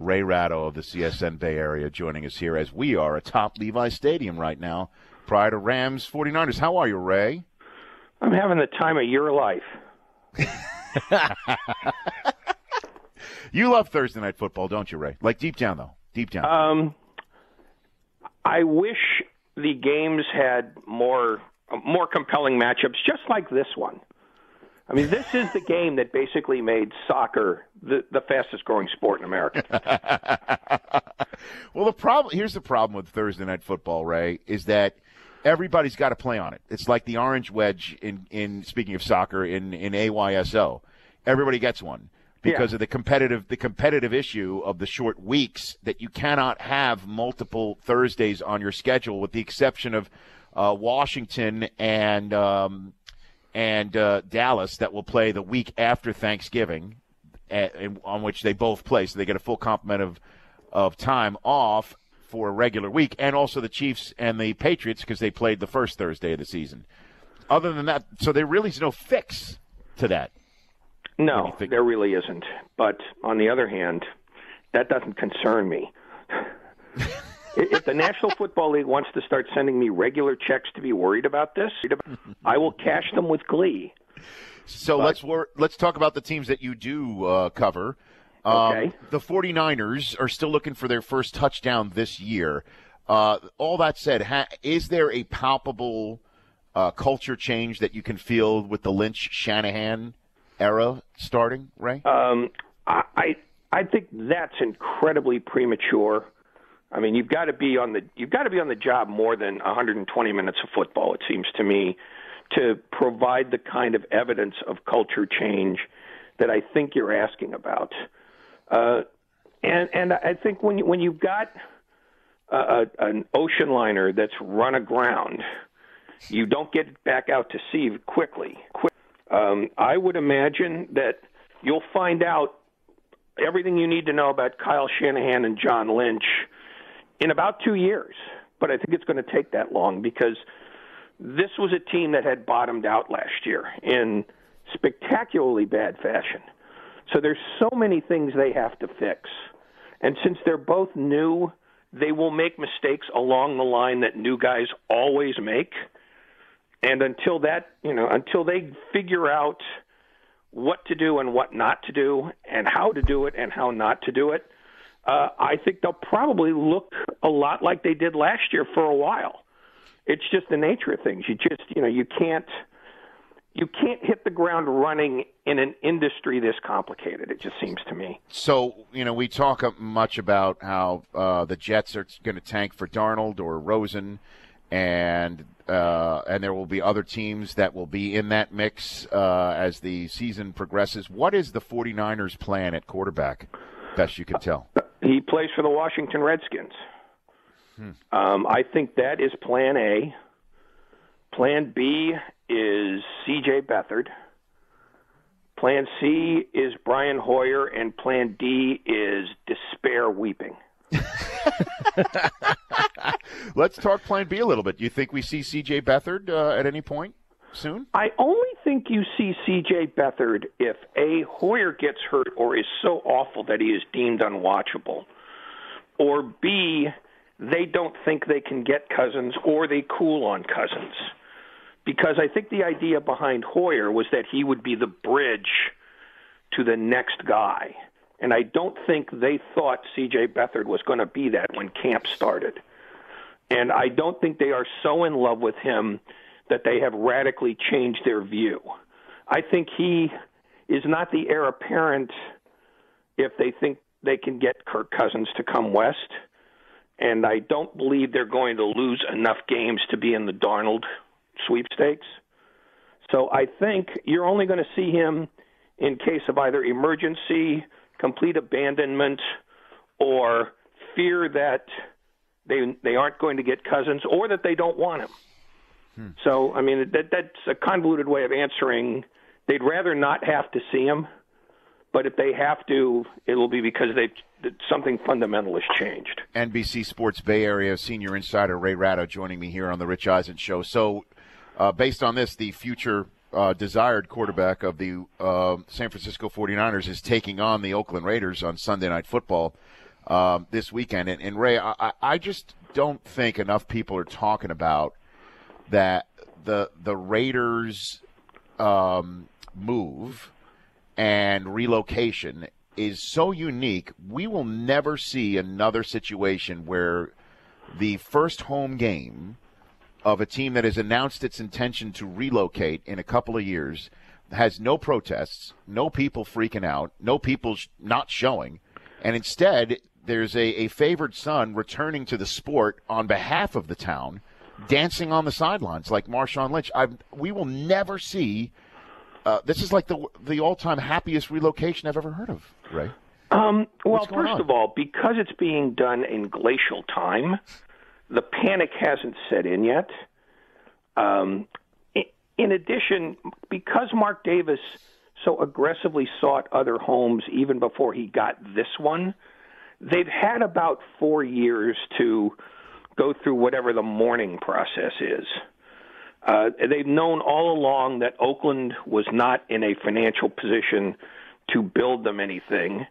Ray Ratto of the CSN Bay Area joining us here as we are atop Levi Stadium right now prior to Rams 49ers. How are you, Ray? I'm having the time of your life. You love Thursday Night Football, don't you, Ray? Like deep down, though. Deep down. I wish the games had more compelling matchups, just like this one. I mean, this is the game that basically made soccer the fastest-growing sport in America. Well, here's the problem with Thursday Night Football, Ray, is that everybody's got to play on it. It's like the orange wedge in speaking of soccer in AYSO. Everybody gets one because of the competitive issue of the short weeks that you cannot have multiple Thursdays on your schedule, with the exception of Washington and Dallas that will play the week after Thanksgiving, on which they both play, so they get a full complement of time off for a regular week, and also the Chiefs and the Patriots because they played the first Thursday of the season. Other than that, so there really is no fix to that. No, there really isn't. But on the other hand, that doesn't concern me. If the National Football League wants to start sending me regular checks to be worried about this, I will cash them with glee. So let's talk about the teams that you do cover. Okay. The 49ers are still looking for their first touchdown this year. All that said, is there a palpable culture change that you can feel with the Lynch-Shanahan era starting, Ray? I think that's incredibly premature. I mean, you've got to be on the job more than 120 minutes of football, it seems to me, to provide the kind of evidence of culture change that I think you're asking about. And I think when you've got an ocean liner that's run aground, you don't get it back out to sea quickly. I would imagine that you'll find out everything you need to know about Kyle Shanahan and John Lynch in about 2 years. But I think it's going to take that long because this was a team that had bottomed out last year in spectacularly bad fashion. So there's so many things they have to fix. And since they're both new, they will make mistakes along the line that new guys always make. And until they figure out what to do and what not to do and how to do it and how not to do it, I think they'll probably look a lot like they did last year for a while. It's just the nature of things. You can't hit the ground running in an industry this complicated, it just seems to me. So, we talk much about how the Jets are going to tank for Darnold or Rosen, and there will be other teams that will be in that mix as the season progresses. What is the 49ers' plan at quarterback, best you can tell? He plays for the Washington Redskins. I think that is plan A. Plan B is C.J. Beathard. Plan C is Brian Hoyer, and Plan D is despair weeping. Let's talk Plan B a little bit. Do you think we see C.J. Beathard at any point soon? I only think you see C.J. Beathard if A, Hoyer gets hurt or is so awful that he is deemed unwatchable, or B, they don't think they can get Cousins or they cool on Cousins. Because I think the idea behind Hoyer was that he would be the bridge to the next guy. And I don't think they thought C.J. Beathard was going to be that when camp started. And I don't think they are so in love with him that they have radically changed their view. I think he is not the heir apparent if they think they can get Kirk Cousins to come west. And I don't believe they're going to lose enough games to be in the Darnold sweepstakes. So I think you're only going to see him in case of either emergency, complete abandonment, or fear that they aren't going to get Cousins or that they don't want him. So, I mean, that's a convoluted way of answering. They'd rather not have to see him, but if they have to, it'll be because something fundamental has changed. NBC Sports Bay Area senior insider Ray Ratto joining me here on the Rich Eisen Show. So, based on this, the future desired quarterback of the San Francisco 49ers is taking on the Oakland Raiders on Sunday Night Football. this weekend. And Ray, I just don't think enough people are talking about that the Raiders move and relocation is so unique. We will never see another situation where the first home game of a team that has announced its intention to relocate in a couple of years has no protests, no people freaking out, no people not showing, and instead there's a favored son returning to the sport on behalf of the town, dancing on the sidelines like Marshawn Lynch. We will never see. This is like the all-time happiest relocation I've ever heard of, Ray. Well, first of all, because it's being done in glacial time, the panic hasn't set in yet. In addition, because Mark Davis so aggressively sought other homes even before he got this one, they've had about 4 years to go through whatever the mourning process is. They've known all along that Oakland was not in a financial position to build them anything,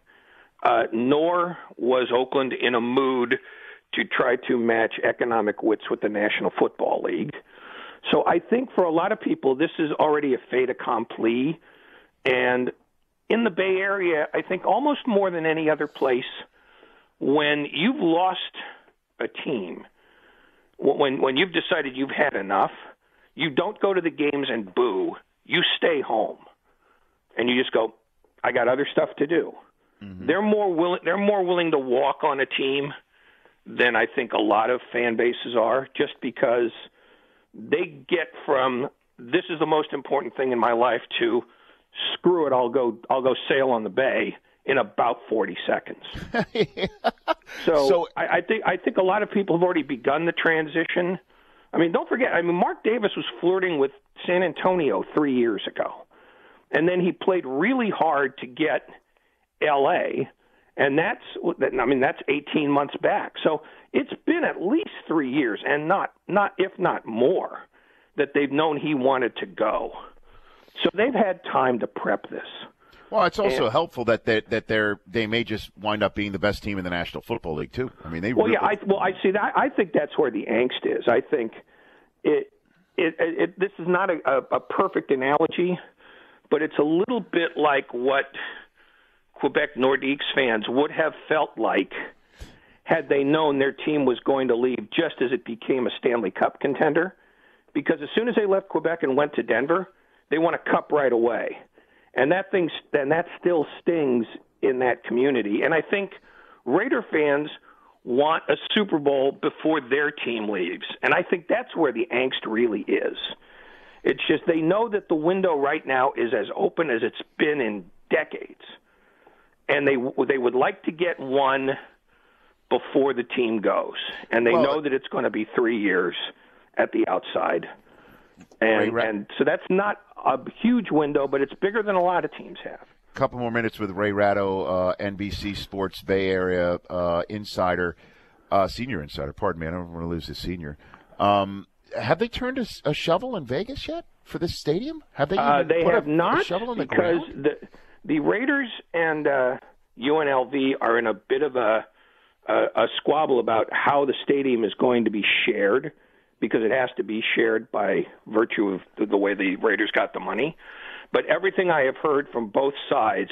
nor was Oakland in a mood to try to match economic wits with the National Football League. So I think for a lot of people, this is already a fait accompli. And in the Bay Area, I think almost more than any other place, when you've lost a team, when you've decided you've had enough, you don't go to the games and boo. You stay home, and you just go, I got other stuff to do. Mm-hmm. They're more willing to walk on a team than I think a lot of fan bases are, just because they get from this is the most important thing in my life to screw it, I'll go sail on the bay in about 40 seconds. So I think a lot of people have already begun the transition. I mean, don't forget, Mark Davis was flirting with San Antonio 3 years ago. And then he played really hard to get L.A., and that's 18 months back. So it's been at least 3 years, and not if not more, that they've known he wanted to go. So they've had time to prep this. Well, it's also helpful that they may just wind up being the best team in the National Football League too. I mean, I see that. I think that's where the angst is. I think this is not a perfect analogy, but it's a little bit like what Quebec Nordiques fans would have felt like had they known their team was going to leave just as it became a Stanley Cup contender. Because as soon as they left Quebec and went to Denver, they won a cup right away. And that still stings in that community. And I think Raider fans want a Super Bowl before their team leaves. And I think that's where the angst really is. It's just they know that the window right now is as open as it's been in decades. And they would like to get one before the team goes. And they know that it's going to be 3 years at the outside. And so that's not a huge window, but it's bigger than a lot of teams have. A couple more minutes with Ray Ratto, NBC Sports Bay Area insider, senior insider. Pardon me, I don't want to lose the senior. Have they turned a shovel in Vegas yet for this stadium? Have they? They have not, a shovel in the because ground? the Raiders and UNLV are in a bit of a squabble about how the stadium is going to be shared, because it has to be shared by virtue of the way the Raiders got the money. But everything I have heard from both sides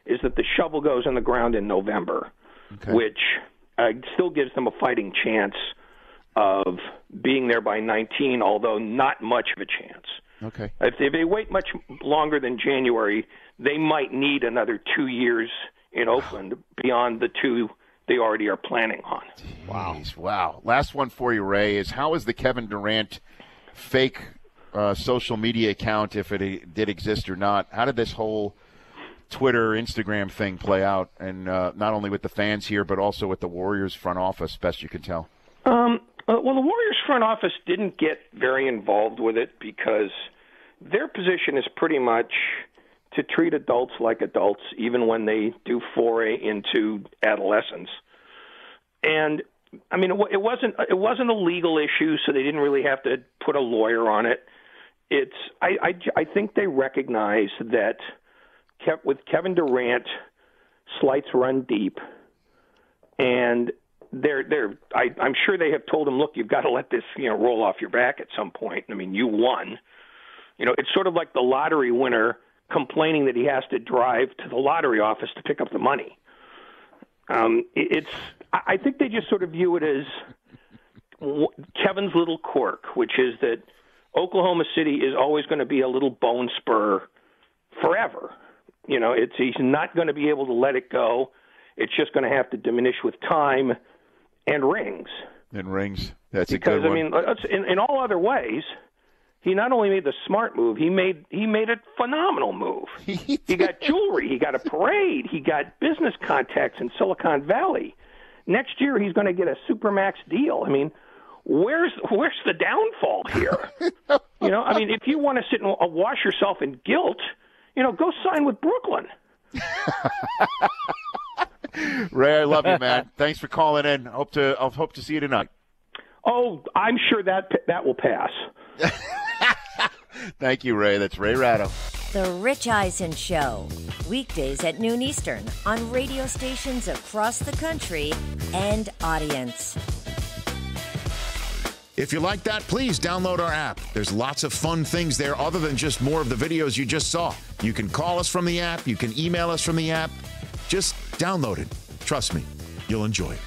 is that the shovel goes in the ground in November, which still gives them a fighting chance of being there by 19, although not much of a chance. Okay. If they wait much longer than January, they might need another 2 years in Oakland beyond the 2 they already are planning on. Wow. Last one for you, Ray, is how is the Kevin Durant fake social media account, if it did exist or not, how did this whole Twitter, Instagram thing play out, and not only with the fans here, but also with the Warriors front office, best you can tell? Well, the Warriors front office didn't get very involved with it because their position is pretty much to treat adults like adults, even when they do foray into adolescence. And I mean, it wasn't a legal issue, so they didn't really have to put a lawyer on it. I think they recognize that with Kevin Durant, slights run deep. and I'm sure they have told him, look, you've got to let this roll off your back at some point. I mean, you won. It's sort of like the lottery winner complaining that he has to drive to the lottery office to pick up the money. I think they just sort of view it as Kevin's little quirk, which is that Oklahoma City is always going to be a little bone spur forever. He's not going to be able to let it go. It's just going to have to diminish with time and rings. That's a good one. Because, in all other ways, he not only made the smart move, he made a phenomenal move. He got jewelry, he got a parade, he got business contacts in Silicon Valley. Next year, he's going to get a Supermax deal. I mean, where's the downfall here? If you want to sit and wash yourself in guilt, go sign with Brooklyn. Ray, I love you, man. Thanks for calling in. I'll hope to see you tonight. Oh, I'm sure that will pass. Thank you, Ray. That's Ray Ratto. The Rich Eisen Show, weekdays at noon Eastern on radio stations across the country and audience. If you like that, please download our app. There's lots of fun things there other than just more of the videos you just saw. You can call us from the app. You can email us from the app. Just download it. Trust me, you'll enjoy it.